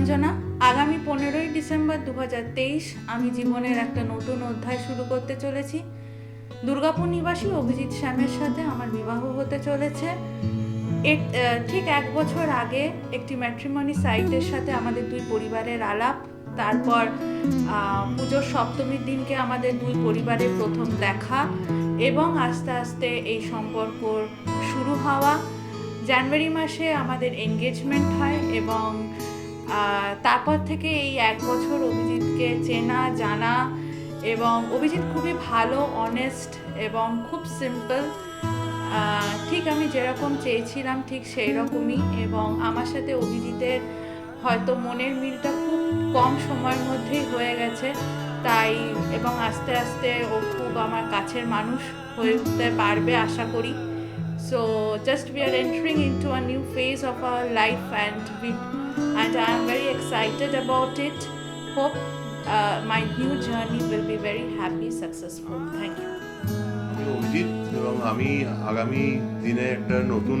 দেবাঞ্জনা। আগামী 15ই ডিসেম্বর 2023 আমি জীবনের একটা নতুন অধ্যায় শুরু করতে চলেছি। দুর্গাপুর নিবাসী অভিজিৎ শ্যামের সাথে আমার বিবাহ হতে চলেছে। ঠিক 1 বছর আগে একটি ম্যাট্রিমনি সাইটের সাথে আমাদের দুই পরিবারের আলাপ, তারপর পুজোর সপ্তমীর দিনকে আমাদের দুই পরিবারের প্রথম দেখা এবং আস্তে আস্তে এই সম্পর্ক শুরু হওয়া। জানুয়ারি মাসে আমাদের এনগেজমেন্ট হয় এবং তারপর থেকে এই 1 বছর অভিজিৎকে চেনা জানা, এবং অভিজিৎ খুবই ভালো, অনেস্ট এবং খুব সিম্পল। ঠিক আমি যেরকম চেয়েছিলাম ঠিক সেই রকমই, এবং আমার সাথে অভিজিতের হয়তো মনের মিলটা খুব কম সময়ের মধ্যেই হয়ে গেছে তাই, এবং আস্তে আস্তে ও খুব আমার কাছের মানুষ হয়ে উঠতে পারবে আশা করি। So just we are entering into a new phase of our life and I am very excited about it. Hope my new journey will be very happy, successful. Thank you. Abhijit এবং আমি আগামী দিনে একটা নতুন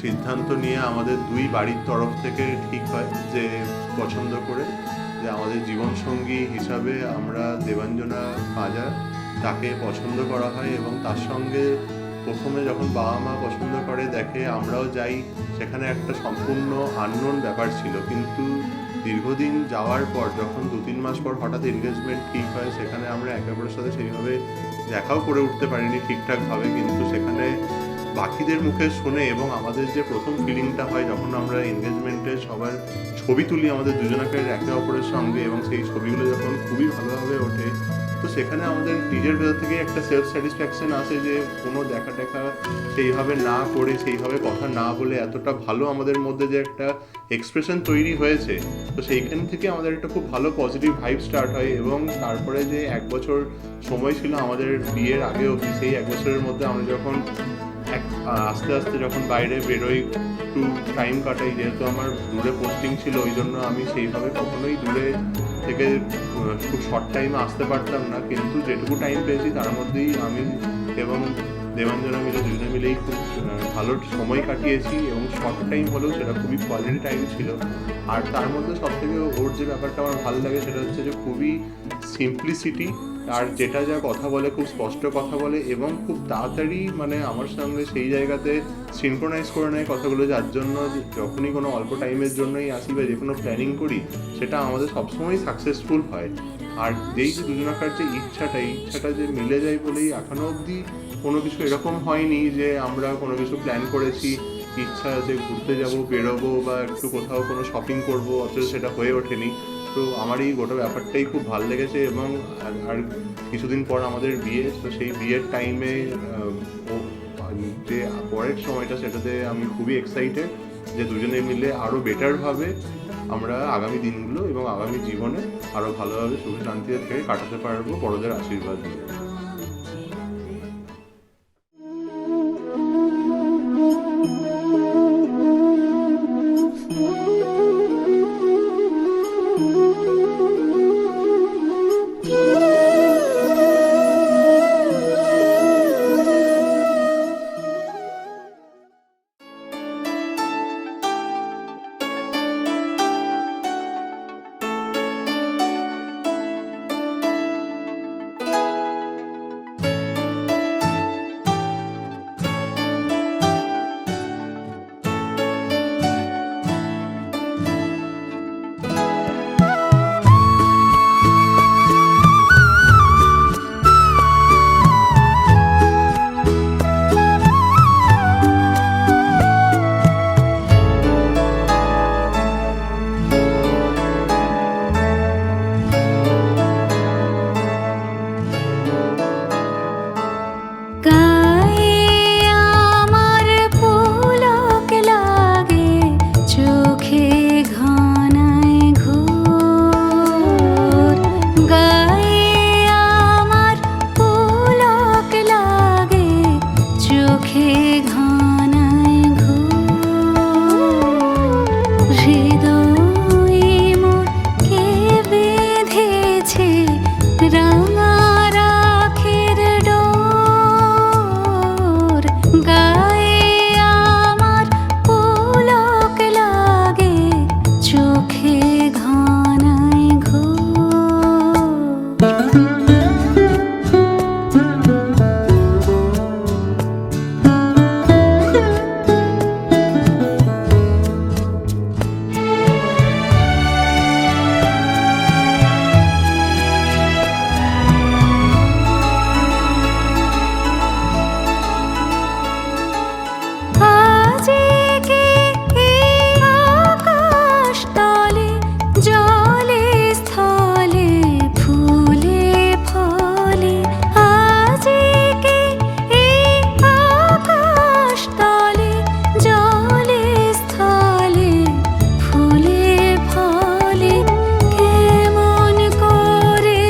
সিদ্ধান্ত নিয়ে আমাদের দুই বাড়ির তরফ থেকে ঠিক হয় যে পছন্দ করে যে আমাদের জীবনসঙ্গী হিসাবে আমরা দেবাঞ্জনা পাজা তাকে পছন্দ করা হয়, এবং তার সঙ্গে প্রথমে যখন বাবা মা পছন্দ করে দেখে আমরাও যাই, সেখানে একটা সম্পূর্ণ আননোন ব্যাপার ছিল। কিন্তু দীর্ঘদিন যাওয়ার পর যখন 2-3 মাস পর হঠাৎ এনগেজমেন্ট ঠিক হয়, সেখানে আমরা একে অপরের সাথে সেইভাবে দেখাও করে উঠতে পারিনি ঠিকঠাকভাবে, কিন্তু সেখানে বাকিদের মুখে শুনে এবং আমাদের যে প্রথম ফিলিংটা হয় যখন আমরা এনগেজমেন্টে সবার ছবি তুলি আমাদের দুজনকে একে অপরের সঙ্গে, এবং সেই ছবিগুলো যখন খুবই ভালোভাবে ওঠে, তো সেখানে আমাদের নিজের ভেতর থেকে একটা সেলফ স্যাটিসফ্যাকশন আসে যে কোনো দেখা টেকা সেইভাবে না করে, সেইভাবে কথা না বলে এতটা ভালো আমাদের মধ্যে যে একটা এক্সপ্রেশন তৈরি হয়েছে, তো সেইখান থেকে আমাদের একটা খুব ভালো পজিটিভ ভাইব স্টার্ট হয়। এবং তারপরে যে 1 বছর সময় ছিল আমাদের বিয়ের আগে অবধি, সেই 1 বছরের মধ্যে আমরা যখন আস্তে আস্তে যখন বাইরে বেরোই, একটু টাইম কাটাই, যেহেতু আমার দূরে পোস্টিং ছিল ওই জন্য আমি সেইভাবে কখনোই দূরে থেকে খুব শর্ট টাইমে আসতে পারতাম না, কিন্তু যেটুকু টাইম পেয়েছি তার মধ্যেই আমি এবং দেবাঞ্জনা মিলে দুজনে মিলেই খুব ভালো সময় কাটিয়েছি, এবং শর্ট টাইম হলেও সেটা খুবই কোয়ালিটি টাইম ছিল। আর তার মধ্যে সবথেকে ওর যে ব্যাপারটা আমার ভালো লাগে সেটা হচ্ছে যে খুবই সিম্পলিসিটি, আর যেটা যা কথা বলে খুব স্পষ্ট কথা বলে, এবং খুব তাড়াতাড়ি মানে আমার সঙ্গে সেই জায়গাতে সিনক্রোনাইজ করে নেয় কথাগুলো, যার জন্য যখনই কোনো অল্প টাইমের জন্যই আসি বা যে কোনো প্ল্যানিং করি সেটা আমাদের সবসময় সাকসেসফুল হয়। আর যেই যে দুজনাকার যে ইচ্ছাটা যে মিলে যায় বলেই এখনো অবধি কোনো কিছু এরকম হয়নি যে আমরা কোনো কিছু প্ল্যান করেছি, ইচ্ছা যে ঘুরতে যাব, বেরোবো বা একটু কোথাও কোনো শপিং করবো, অথচ সেটা হয়ে ওঠেনি। তো আমার এই গোটা ব্যাপারটাই খুব ভালো লেগেছে। এবং আর কিছুদিন পর আমাদের বিয়ে, তো সেই বিয়ের টাইমে যে পরের সময়টা সেটাতে আমি খুবই এক্সাইটেড যে দুজনে মিলে আরও বেটারভাবে আমরা আগামী দিনগুলো এবং আগামী জীবনে আরও ভালোভাবে সুখ শান্তিতে থেকে কাটাতে পারবো বড়দের আশীর্বাদ নিয়ে। ঘনায় ঘোর। আজকে এই আকাশ তলে জলে স্থলে ফুলে ফলে, আজকে এই আকাশ তলে জলে স্থলে ফুলে ফলে, কেমন করে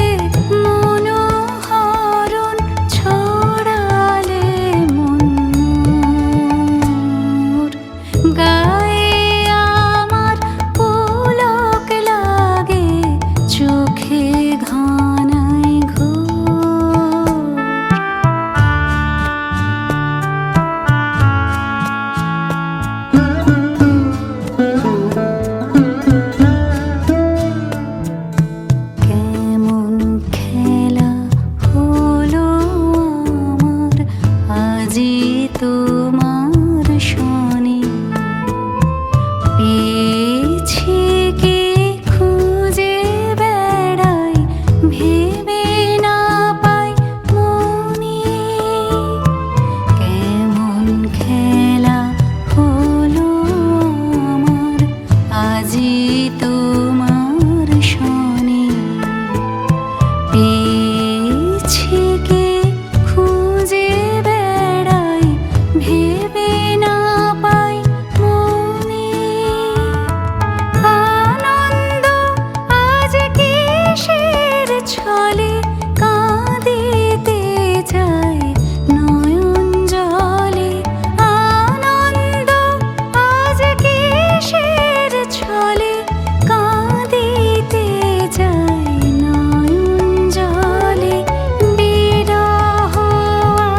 মনোহরণ ছড়ালে মন মোর। গায়ে আমার পুলক লাগে, চোখে ঘনায় ঘোর। কেমন খেলা হলো আমার আজি তোমার শনি, পেয়েছি কি খুঁজে বেড়াই, ভেবে না পাই মনি। কেমন খেলা হলো আমার আজি তোমার শনি, পেয়েছি কি খুঁজে বেড়াই, ভেবে না পাই মনি। আনন্দ আজ কিসের ছলে, কাঁদিতে চায় নয়ন জলে। আনন্দ আজ কিসের ছলে, কাঁদিতে চায় নয়ন জলে। বিরহ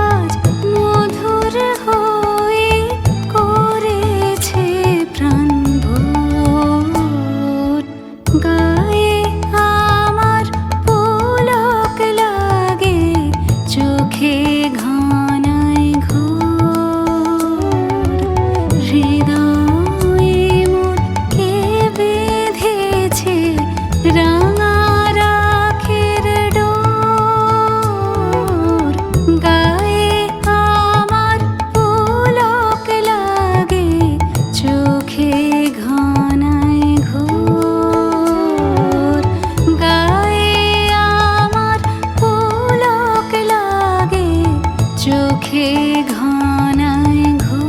আজ মধুর হয়ে করেছে প্রাণ ভোর। গায়ে আমার পুলক লাগে, চোখে ঘনায় ঘোর। হৃদয়ে মোর কে বেঁধেছে রাঙা রাখের ডোর। গায়ে আমার পুলক লাগে, চোখে ঘনায় ঘোর। গায়ে আমার পুলক লাগে, চোখে ঘনায় ঘোর।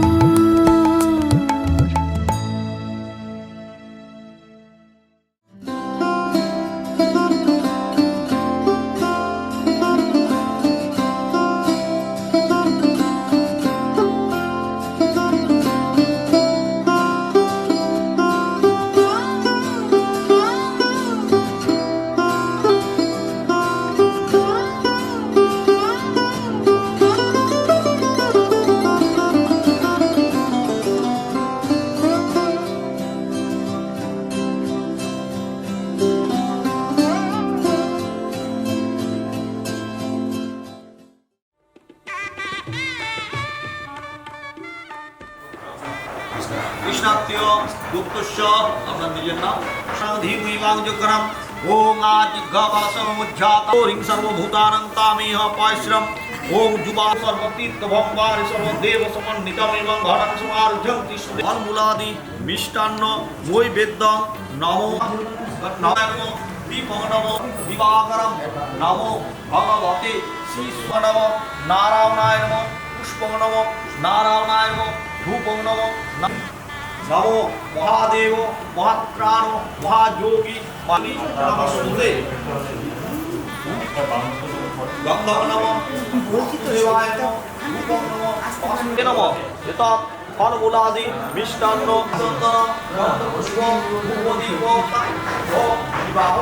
কৃষ্ণাত্মীয় গুপ্তস্য আপনার নিজের নাম ধীমুইবাংযোগ্রাম ওং আজিঘ্রাবাসমুজ্জাত রিং সর্বভূতানং তামেহ পায়শ্রম ওং যুবা সর্বতীর্থভঙ্গারি সর্বদেব সমন্বিতম এবং ঘটং সমার্জন্তি ফলমূলাদি মিষ্টান্ন নৈবেদ্যং নমো নমো দীপং নমো দিবাকরম নমো ভগবতে শ্রীশ্ব নমো নারায়ণায় নমো পুষ্পং নমো নারায়ণায় নমো ধূপং নমো নমো মহাদেব মহাত্রাণ মহাযোগী নমস্তে গন্ধব নমঃ দেবায় নমঃ ধূপং নমঃ বাসুদেবায় নমঃ এতৎ ফলমূলাদি মিষ্টান্ন চন্দন গন্ধপুষ্প ধূপদীপ ও বিবাহ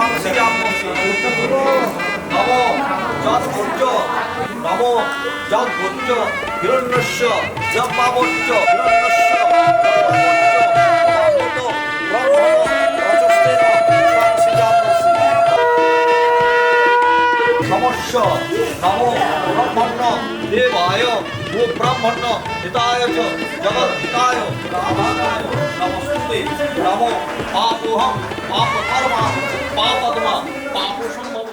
방시장모시 너무 전본조 너무 전본조 히런노쇼 전마본조 히런노쇼 전마본조 아무도 브라ಹ്మణ রাজস্তেন 방시장모시 সমস্য নমো ব্রহ্মণ্য দেবায় ও ব্রাহ্মণ্য হিতায় চ জগৎ হিতায় রামায় নমস্তে নমো পাপোহং পাপকর্মা পাপদ্মা পাপসম্ভব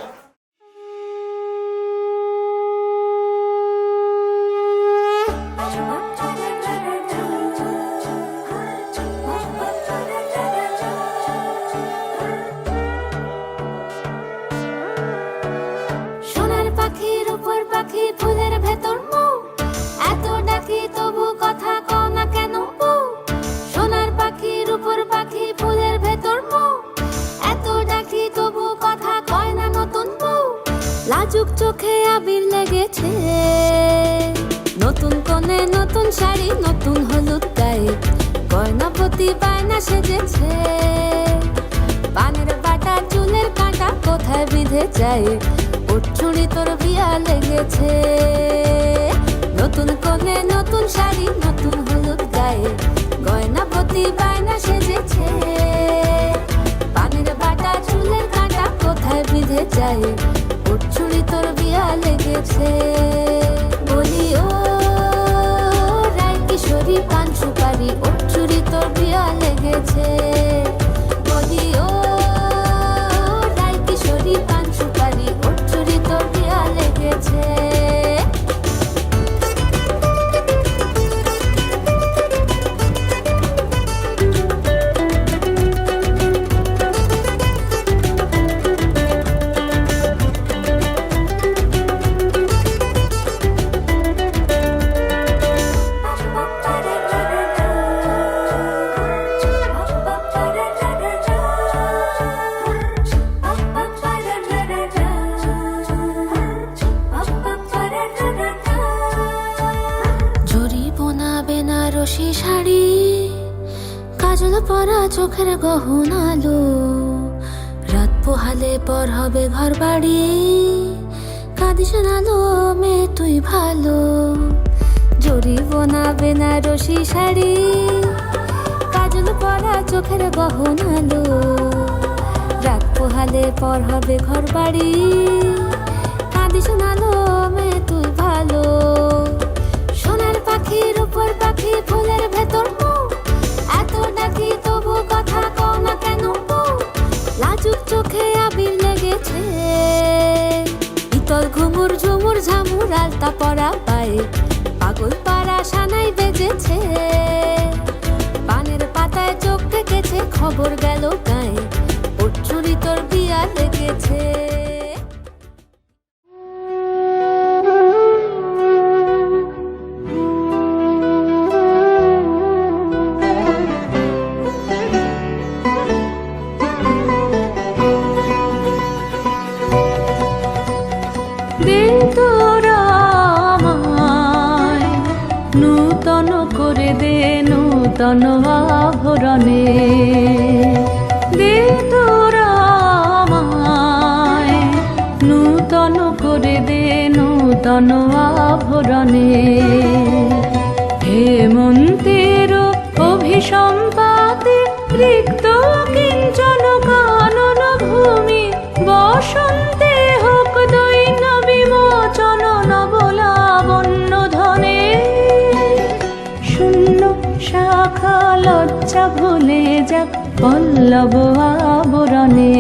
সোনার পাখির উপর পাখি ফুলের ভেতর মৌ এত ডাকি তবু কথা কও না কেন বউ সোনার পাখির উপর পাখি ফুলের ভেতর মৌ এত ডাকি তবু কথা কয় না নতুন বউ লাজুক চোখে আবির লেগেছে নতুন কোণে নতুন শাড়ি নতুন হলুদ গায়ে গয়না প্রতি বায়না সেজেছে পানের বাটা চুলের কাঁটা কোথায় বিঁধে যায় ওর চুড়ি তোর বিয়া লেগেছে নতুন কোণে নতুন শাড়ি নতুন হলুদ গায়ে গয়না প্রতি বায়না সেজেছে পানের বাটা চুলের কাঁটা কোথায় বিঁধে যায় ওর চুড়ি তোর বিয়া লেগেছে বলি ও রায় কিশোরী পান সুপারি ওর চুড়ি তোর বিয়া লেগেছে বলি ও রায় কিশোরী পান সুপারি ওর চুড়ি তোর বিয়া লেগেছে বেনারসি শাড়ি কাজল পরা চোখের গহনালো রাত পোহালে পর হবে ঘর বাড়ি কাঁদিস নালো মে তুই ভালো জরি বোনা বেনারসি শাড়ি কাজল পরা চোখের গহনালো রাত পোহালে পর হবে ঘর বাড়ি কাঁদিস নালো মে তুই ভালো সোনার পাখির উপর পাখি ফুলের ভেতর মৌ এত ডাকি তবু কথা কও না কেন বউ লাজুক চোখে আবির লেগেছে ইতল ঘুমুর ঝুমুর ঝামুর আলতা পরা পায়ে পাগল পাড়া সানাই বেজেছে পানের পাতায় চোখ ঠেকেছে খবর গেল গায়ে ওর চুরি তোর বিয়া লেগেছে নূতন করে দে নূতন আভরণে দে তোরা আমায় নূতন করে দে নূতন আভরণে হেমন্তের অভিসম্পাতে রিক্ত কিঞ্চন কানন ভূমি বসন্তে হোক দৈন্য বিমোচন নবলাবণ্য ধনে শূন্য শাখা লজ্জা ভুলে যাক পল্লব আবরণে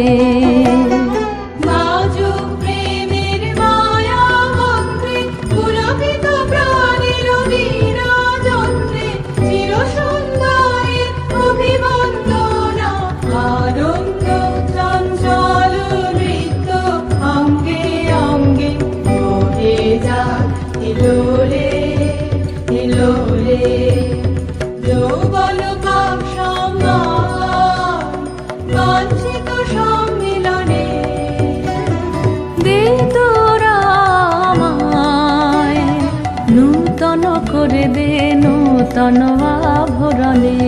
নূতন করে দে নূতন আভরণে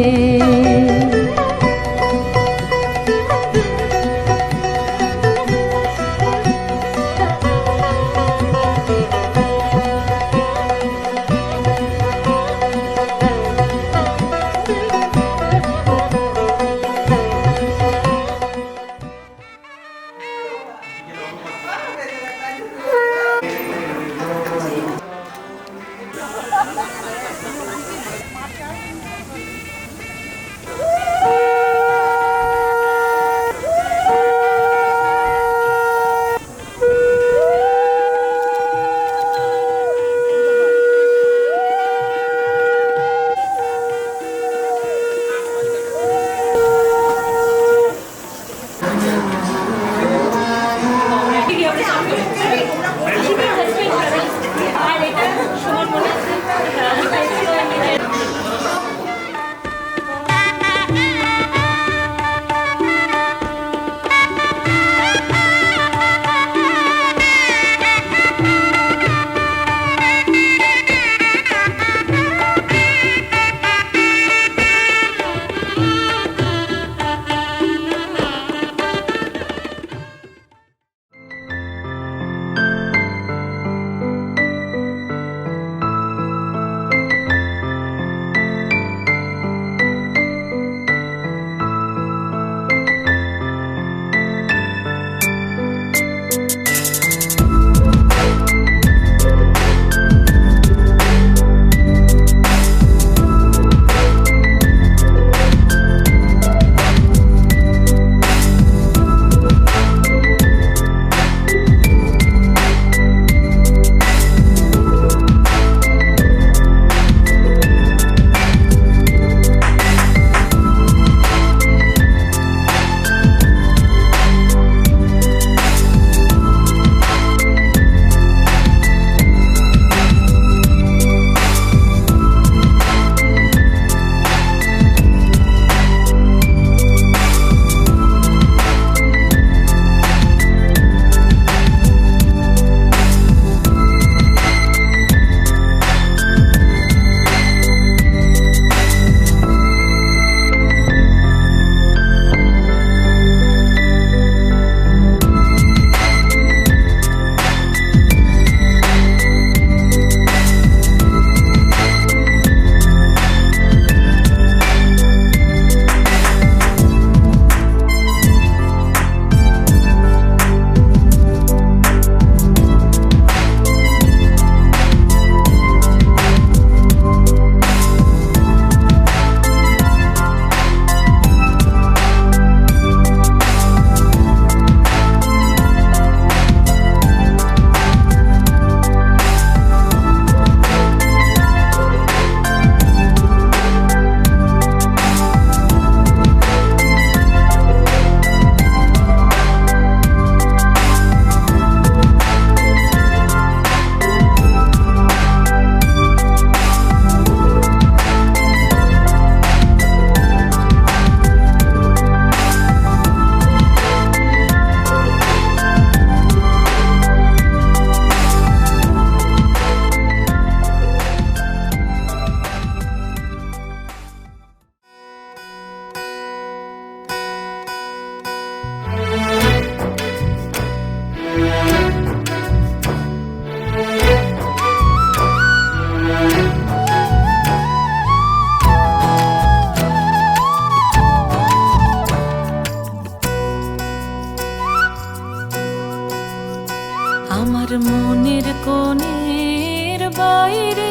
আমার মনের কোণের বাইরে,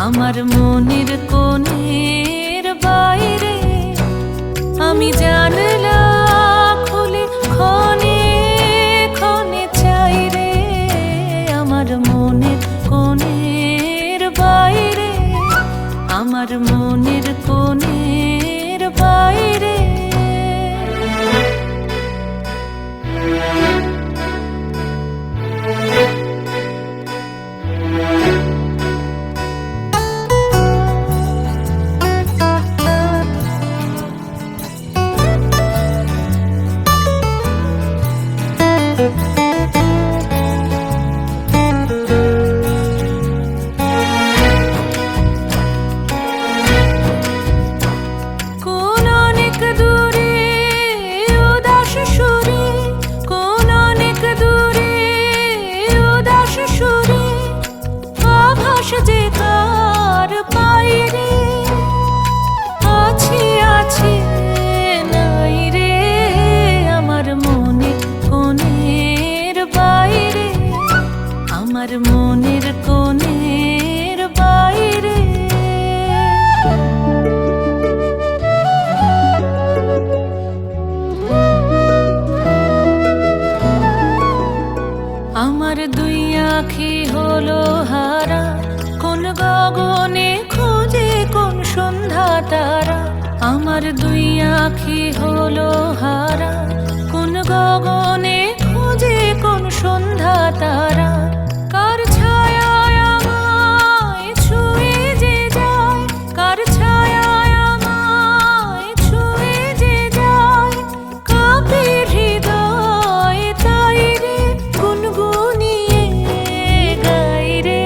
আমার মনের কোণের বাইরে আমি জানলা খুলে ক্ষণে ক্ষণে চাই রে। আমার মনের কোণের বাইরে, আমার মনের কোণের বাইরে। কোন অনেক দূরে উদাস সুরে, কোন অনেক দূরে উদাস সুরে আভাস যে তার পাই রে। আছি আছি নাই রে আমার মনে কোণের বাইরে, আমার মনের কোণের বাইরে। আমার দুই আঁখি হলো হারা, কোন গগনে খুঁজে কোন সন্ধ্যা তারা। আমার দুই আঁখি হলো হারা, কোন গগনে খুঁজে কোন সন্ধ্যা তারা। কার ছায়ায় আমায় ছুঁয়ে যে যায়, কার ছায়ায় আমায় ছুঁয়ে যে যায়। কাঁপে হৃদয় তাই রে গুনগুনিয়ে গাই রে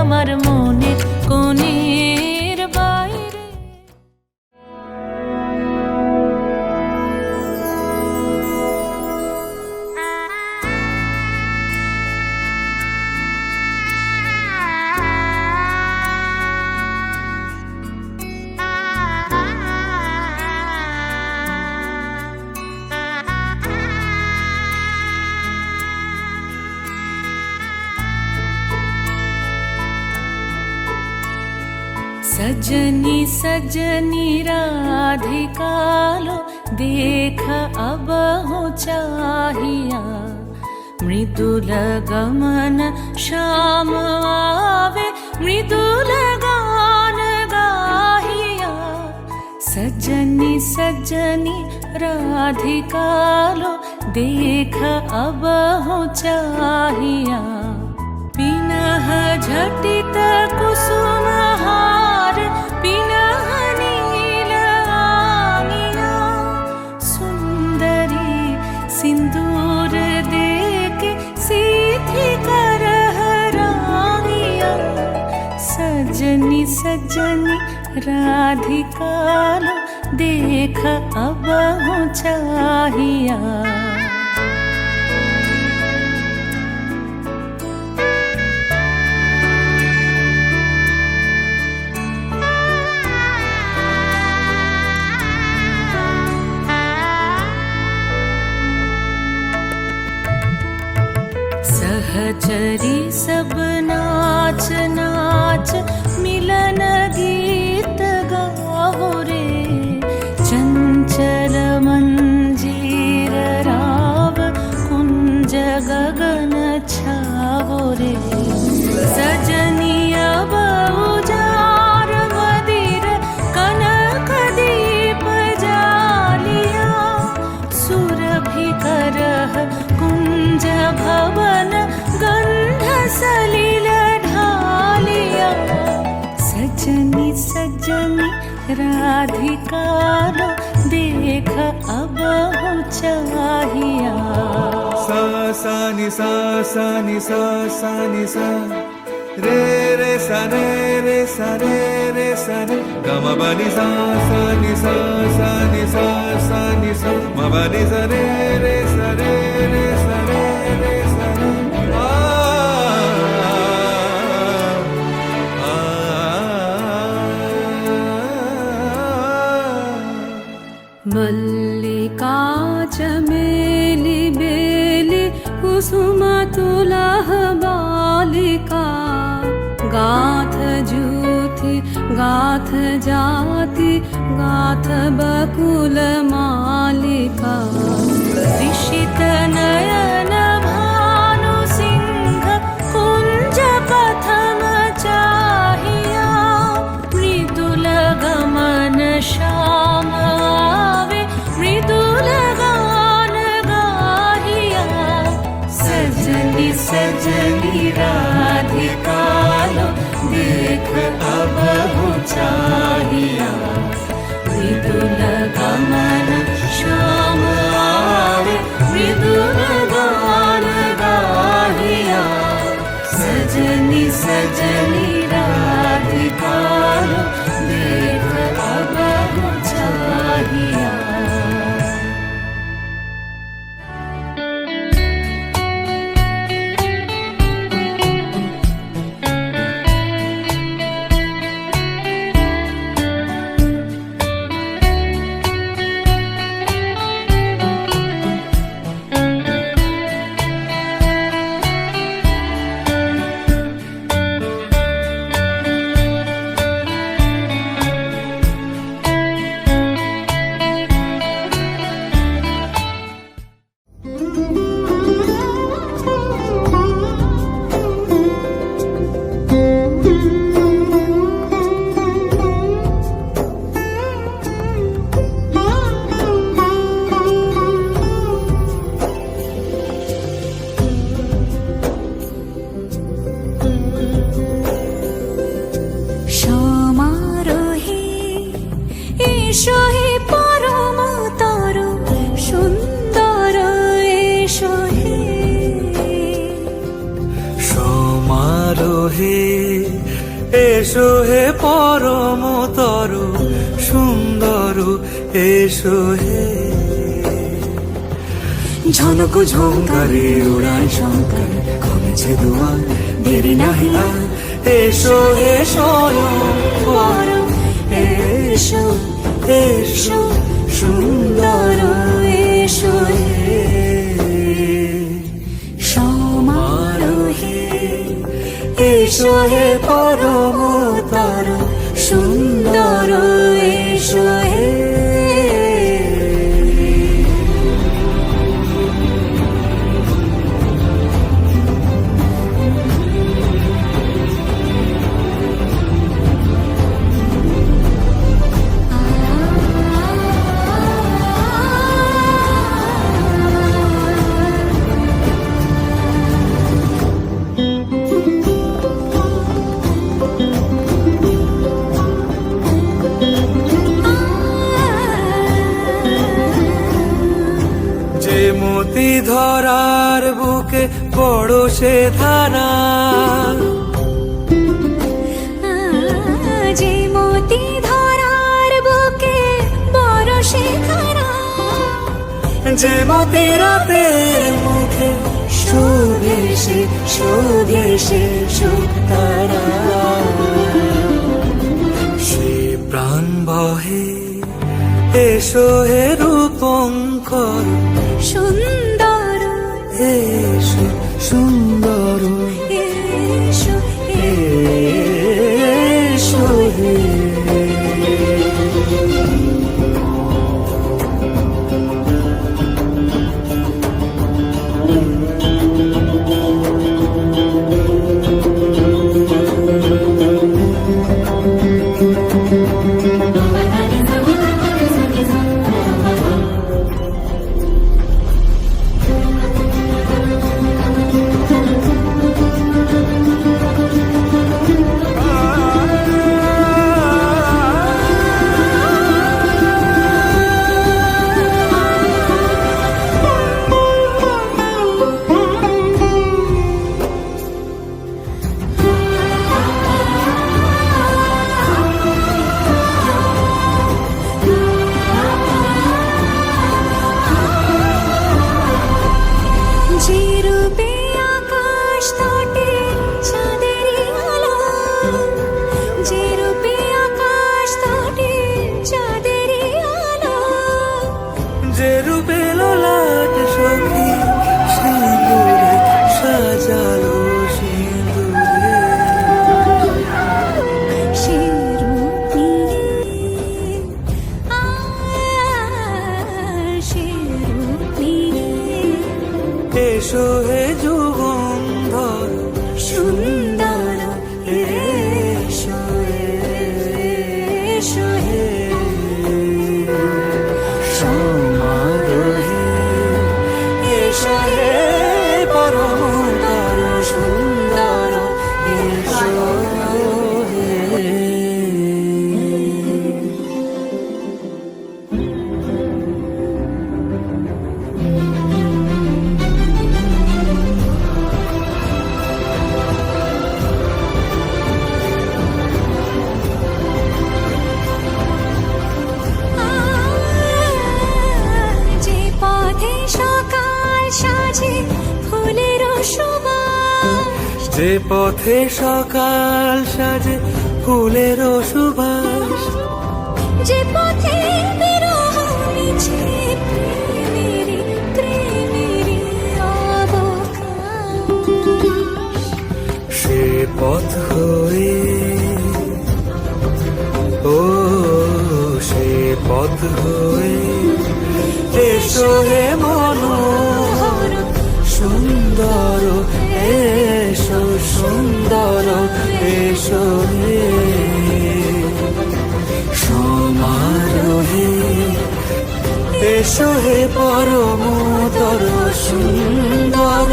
আমার মনের কোণের বাইরে। सजनी सजनी राधिका लो देख अब हो चाहिया। मृदुल गमन श्याम आवे मृदुल गान गाहिया। सजनी सजनी राधिका लो देख अब हो चाहिया। पिनह झटित कुसुम हार, पिनह नील आंगिया। सुंदरी सिंदूर देके सीधी करह रांगिया। सजनी सजनी राधिका लो देख अब हो चाहिया। सहचरी सब नाच नाच मिलन गीत गाओ रे। चंचल मंजीर राव कुंज गगन छावो रे। सजनी अब उजार मदिर कनक दीप जालिया। सुरभि करह कुंज भवन गंध सलिल ढालिया। सजनी सजनी राधिका लो देख अब हो चाहिया। सा सा नि सा सा नि सा सा नि सा रे रे सा रे रे सा रे रे सा रे ग म ब नि सा सा नि सा सा नि सा सा नि सा म ब नि सा रे रे सा रे रे सा रे रे सा रे आ आ मल्लिका चमेली बेली कुसुम तुलह बालिका गाथ जूथि गाथ जाति गाथ बकुल मालिका ऋषित नयन भानु सिंह कुंज पथम चाहिया मृदुल गमन श्याम आवे मृदुल गान गाहिया सजनी सजनी राधिका लो देख अब चाहिया मृदुल गमन श्याम आवे मृदुल गान गाहिया सजनी सजनी राधिका लो देख अब चाहिया। সমারোহে এসো হে পরম তর সুন্দর এসো হে সমারোহে এসো হে পরমতর সুন্দর এসো হে ঝনক ঝঙ্কারে উড়ায় শঙ্কর কমেছে দুয়ার দেরি নাহি আর এসো এসো পরম এসো এসো সুন্দর এসো হে সমারোহে এসো হে পরমতর সুন্দর এসো হে যে মতি ধরার বুকে বড় সে ধারা যে মতি ধরার বুকে বড় শেখারা যে মতি রাতের মুখে সুদেশে সুদেশে সুতারা সে প্রাণ বহে এসো হে রূপঙ্কর সুন্দর এসো সুন্দর এসো এসো হে এসো হে যুগন্ধর সুন্দর এসো এসো হে সমারোহে এসো হে পরমতর সুন্দর এসো হে যে পথে সকাল সাজে ফুলের সুবাস যে পথে সকাল সাজে ফুলের সুবাস যে পথে বিরহ মিছে প্রেমেরই প্রেমেরই অবকাশ সে পথ হয়ে ও সে পথ হয়ে এসো হে মনোহর সুন্দর এসো সুন্দর এসো হে সমারোহে এসো হে পরমতর সুন্দর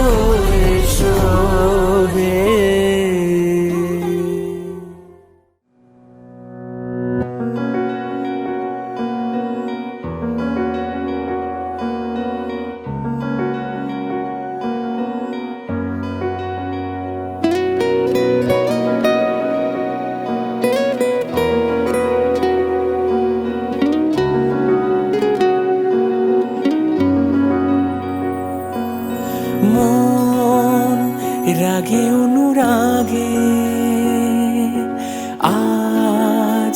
এসো হে মন রাগে অনুরাগে আজ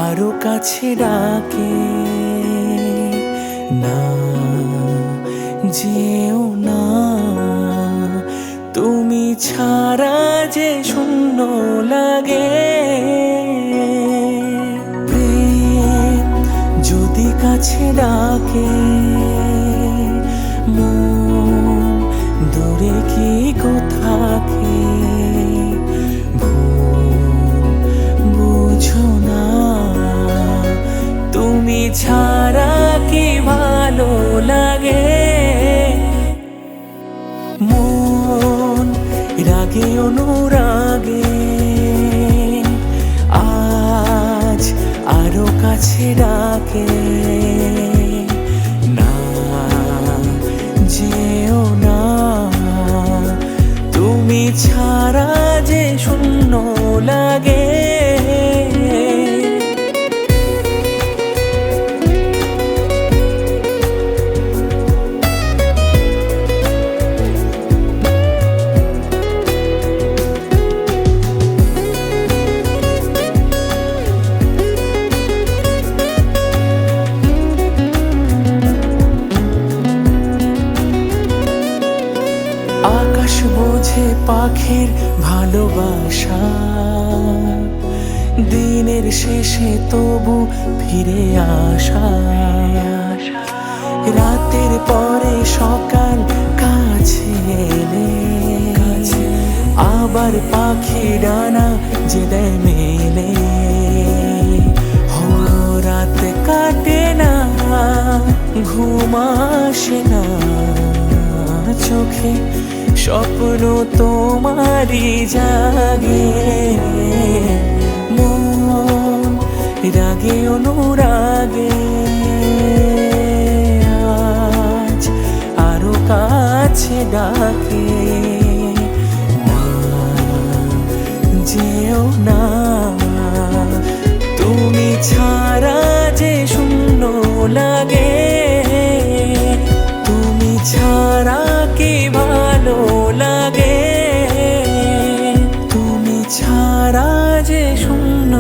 আরো কাছে ডাকে না যেও না তুমি ছাড়া যে শূন্য লাগে প্রেম যদি কাছে ডাকে দূরে কি কোথাকে ভুল বুঝো না তুমি ছাড়া কি ভালো লাগে মন রাগে অনুরাগে আজ আরো কাছে ডাকে না যেও না তুমি ছাড়া যে শূন্য লাগে আকাশ বোঝে পাখির ভালোবাসা দিনের শেষে তবু ফিরে আসা রাতের পরে সকাল কাছে এলে আবার পাখি ডানা যে দেয় মেলে রাত কাটে না ঘুম আসে না চোখে স্বপ্ন তোমারই জাগে মন রাগে অনুরাগে আজ আরো কাছে ডাকে না যেও না তুমি ছাড়া যে শূন্য লাগে তুমি ছাড়া কি ভালো লাগে তুমি ছাড়া যে শূন্য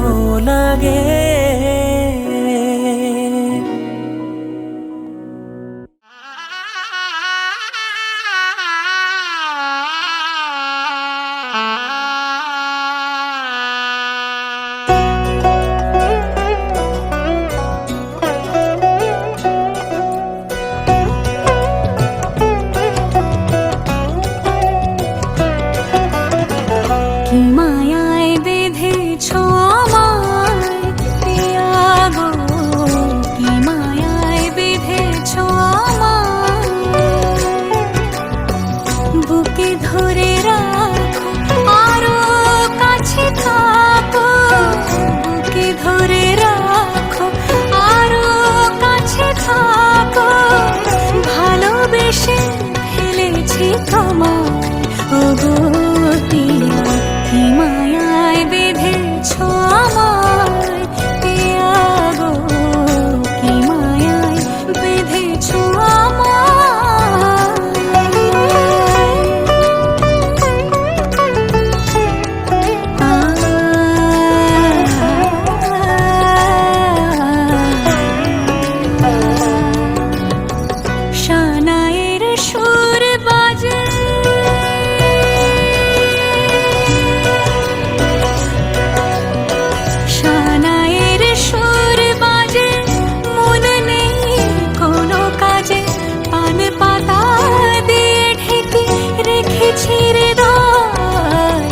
লাগে কি মায়ায় বেঁধেছ আমায় পিয়া গো, কি মায়ায় বেঁধেছ আমায়, বুকে ধরে রাখো আরো কাছে থাকো, বুকে ধরে রাখো আরো কাছে থাকো, ভালোবেসে ফেলেছি তোমায় ওগো পিয়া, কি মায়ায় বেঁধেছ আমায় পিয়া গো, কি মায়ায় বেঁধেছ শানায়ের সুর বাজে, শানায়ের সুর বাজে, মন নেই কোনো কাজে, পান পাতা দিয়ে ঢেকে রেখেছি হৃদয়,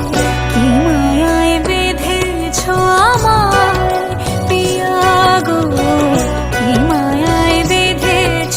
কি মায়ায় বেঁধেছ আমায় পিয়া গো, কি মায়ায় বেঁধেছ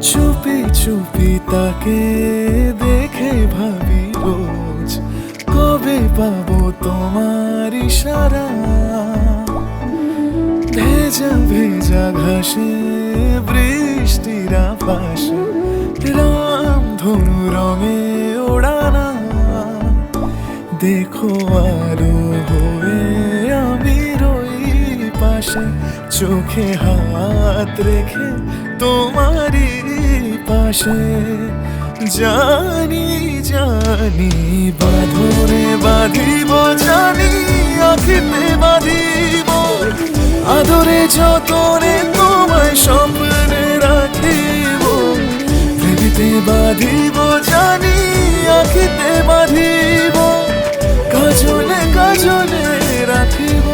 চুপি চুপি তাকে দেখে ভাবি রোজ, কবে পাবো তোমার ইশারা, ভেজা ভেজা ঘাসে বৃষ্টির আভাসে রামধনু রঙে ওড়ানা, দেখো আলো হয়ে আমি রই পাশে, চোখে হাত রেখে তোমারই পাশে, জানি জানি বাঁধনে বাঁধিব, জানি আখিতে বাঁধিব, আদরে যতনে তোমায় স্বপ্নে রাখিব, পৃথিবীতে বাঁধিব, জানি আখিতে বাঁধিব, কাজলে কাজলে রাখিব।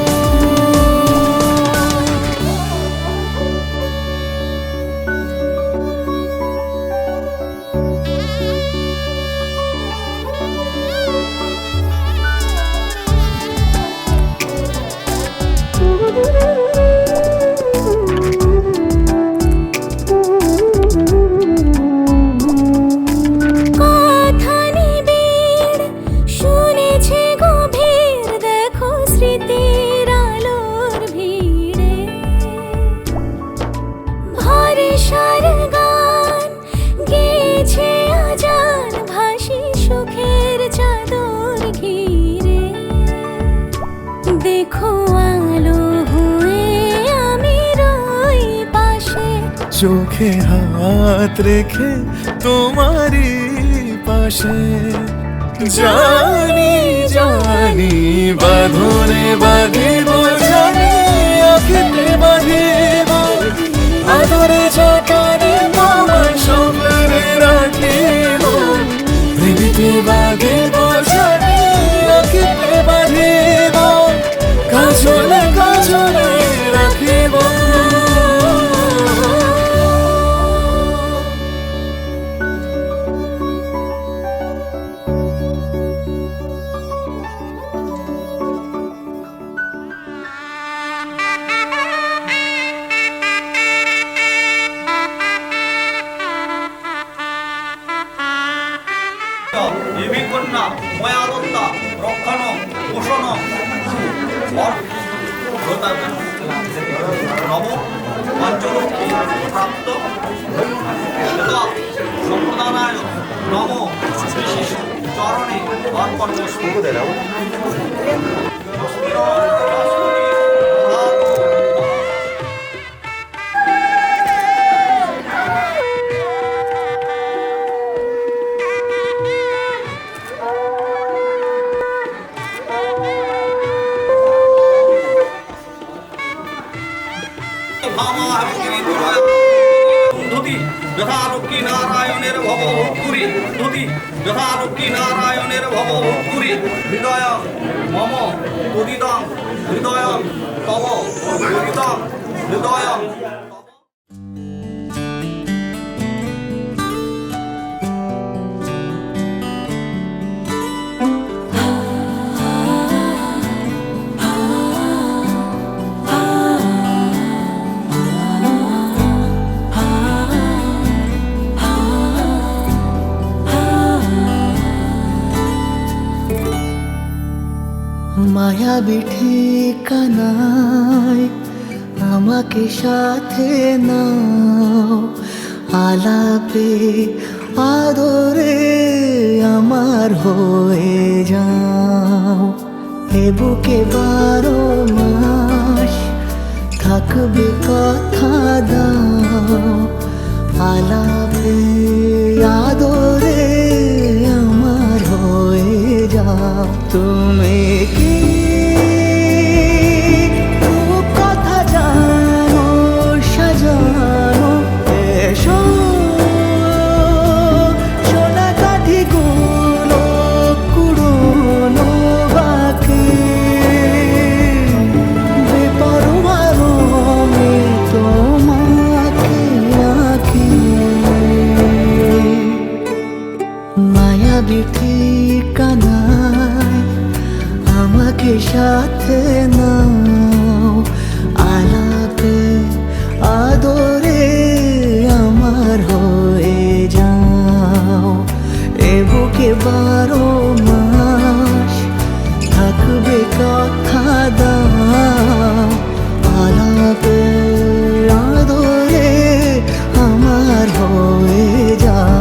কথা নিবিড় শুনেছে গভীর, দেখো স্মৃতির আলোর ভিড়ে, ভরসার গান গেয়েছে আজান, ভাসি সুখের চাদর ঘিরে, দেখো আলো হয়ে আমি রই পাশে, চোখে হাত রেখে তোমারই পাশে, জানি জানি বাঁধনে বাঁধিব, জানি আখিতে বাঁধিব, আদরে যতনে তোমায় স্বপ্নে রাখিব, পৃথিবীতে বাঁধিব, জানি আখিতে বাঁধিব, কাজলে কাজলে রাখিব। দেবীকন্যা ময়াদত্তা রক্ষণ পোষণ নব পঞ্চলক্ষ্মী প্রাপ্ত সম্প্রদানায় নম বিশেষ চরণে অর্পণ বস্তু। ধুতি যথা লক্ষ্মী নারায়ণের ভব উত্তরী ধুতি যথা লক্ষ্মী নারায়ণের ভব উত্তরী হৃদয় মম উদিতং হৃদয় তব উদিতং হৃদয় মায়াবী ঠিকানায় আমাকে সাথে নাও, আলাপে আদরে আমার হয়ে যাও। এ বুকে 12 মাস থাকবে কথা দাও, আলাপে আদরে আমার হয়ে যাও। তুমি কি খুব কথা জানো সাজানো, এসো সোনা কাঠিগুলো কুড়োনো বাকি বেপরোয়া রঙে তোমাকে আঁকি। মায়াবী ঠিকানায় আমাকে সাথে নাও, আলাপে আদরে আমার হয়ে যাও। এ বুকে 12 মাস থাকবে কথা দাও, আলাপে আদরে আমার হয়ে যাও।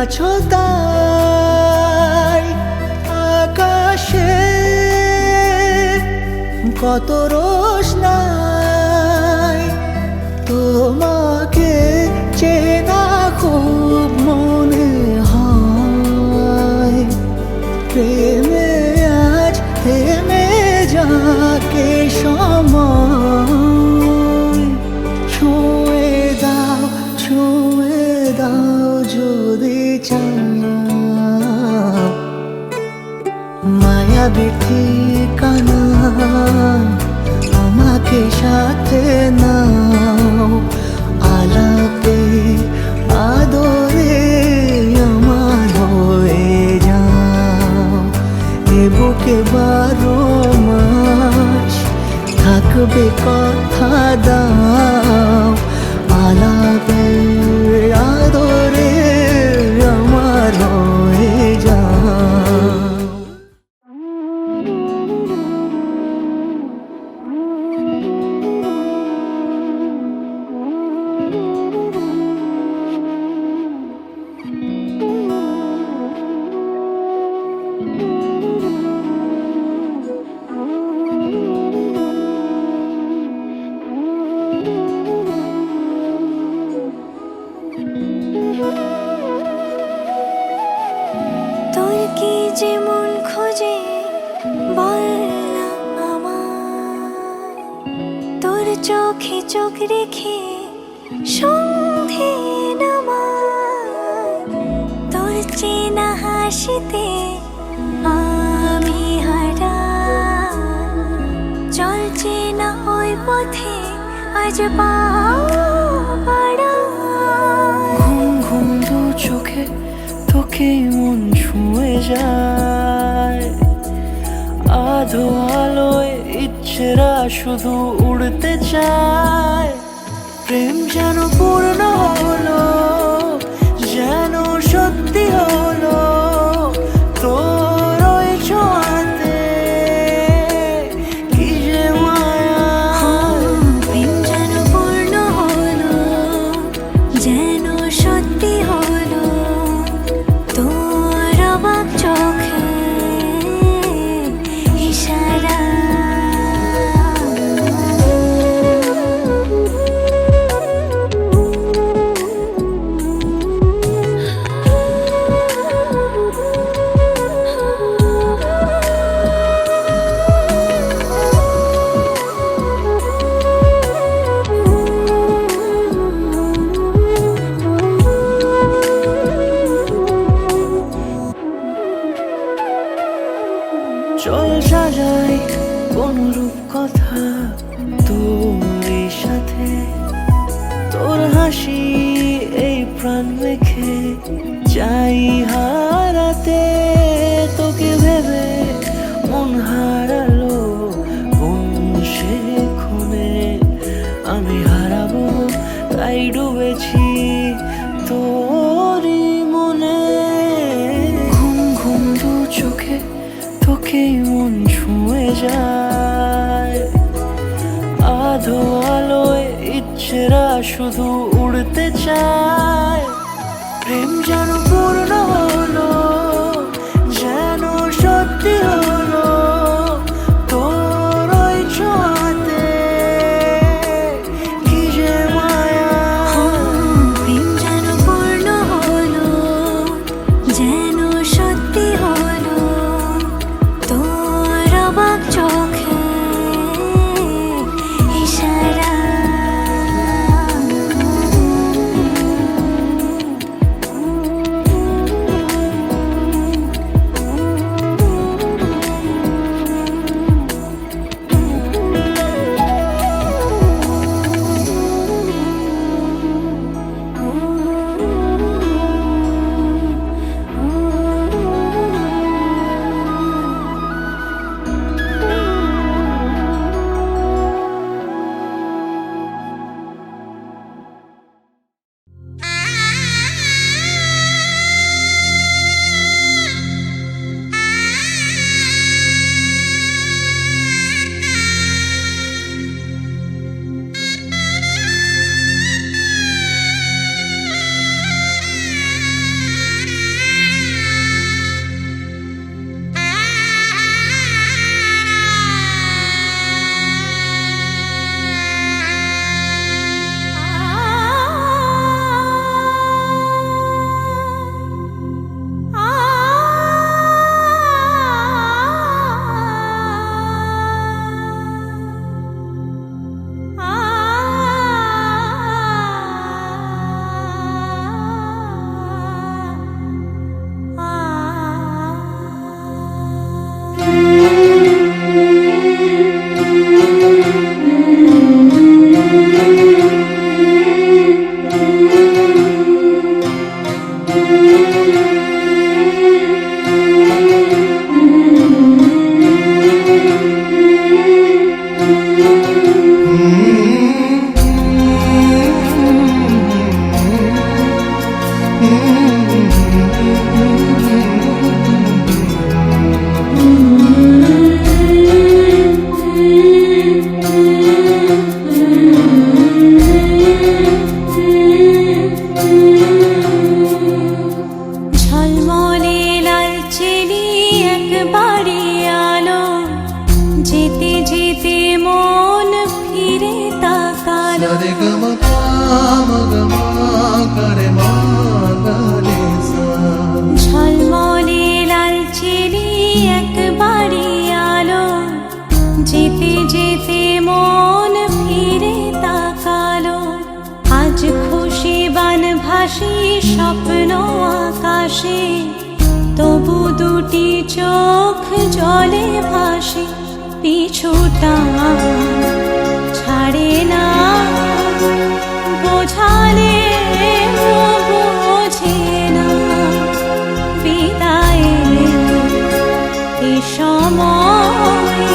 আছো তাই আকাশে কত রোশনাই, তোমাকে চেনা খুব মনে হয়। প্রেমে আজ থেমে যাকে সময়, ছুঁয়ে দাও যদি চাও। মায়াবী ঠিকানায় আমাকে সাথে নাও, আলাপে আদরে আমার হয়ে যাও। এ বুকে 12 মাস থাকবে কথা দাও, আলাপে আদরে আমার হয়ে যাও। তোর কি যেমন খোঁজে বললাম আমায়, তোর চোখে চোখ রেখে সন্ধে নামায়। তোর চেনা হাসিতে আমি হারাই, চল চেনা ওই পথে আজ পা বাড়াই। ঘুম ঘুম দু চোখে তোকে মন ছুঁয়ে যায়, আধো আলোয় ইচ্ছেরা শুধু উড়তে চায়। প্রেম যেন পূর্ণ হলো, যেন সত্যি হলো তোর ওই ছোঁয়াতে, কি যে মায়া। প্রেম যেন পূর্ণ হলো, যেন সত্যি হলো তোর অবাক চোখে ইশারা। সাজাই কোন রূপকথা তোর সাথে, তোর হাসি এই প্রাণ মেখে চাই হারাতে, তোকে ভেবে মন হারালো কোন সে ক্ষণে, আমি হারাবো তাই ডুবেছি তোরই মনে। ঘুম ঘুম দু চোখে তোকেই মন ছুঁয়ে যায়, আধো আলোয় ইচ্ছেরা শুধু উড়তে চায়। প্রেম যেন পূর্ণ হলো, যেন সত্যি হলো তোর ওই ছোঁয়াতে, কি যে মায়া। প্রেম যেন পূর্ণ হলো, যেন সত্যি হলো তোর অবাক চোখে ইশারা। ঝলমলে লাল চেলি একবারে আলো, যেতে যেতে মন ফিরে তাকালো। ঝলমলে লাল চেলি একবারে আলো, যেতে যেতে মন ফিরে তাকালো। আজ খুশি বান ভাসি স্বপ্ন আকাশে, তবু দুটি চোখ জলে ভাসে। পিছুটা ছাড়ে না, বোঝালে বোঝে না। বিদায়ের এ সময়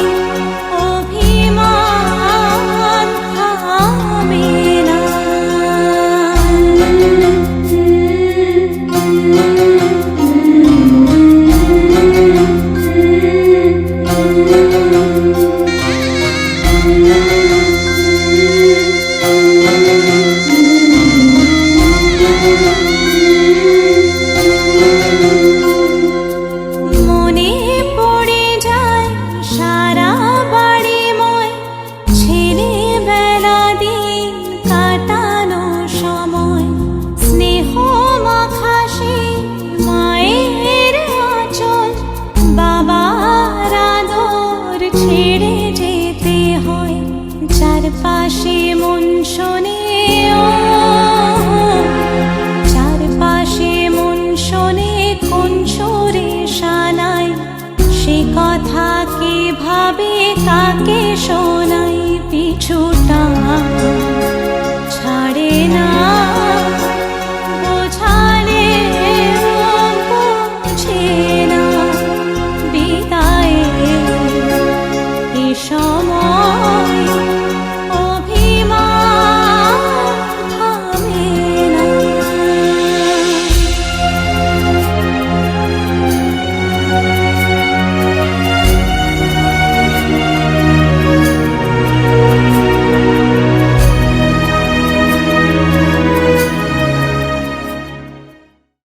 অভিমান থামে না। মনে পড়ে যায় সারা বাড়িময় ছেলেবেলা দিন কাটানো সময়। স্নেহ মাখা সেই মায়ের আঁচল, বাবার আদর ছেড়ে যেতে হয়। চারপাশে মন শোনে, চারপাশে মন শোনে কোন সুরে শানায়, সে কথা কে ভাবে কাকে শোনাই পিছুটা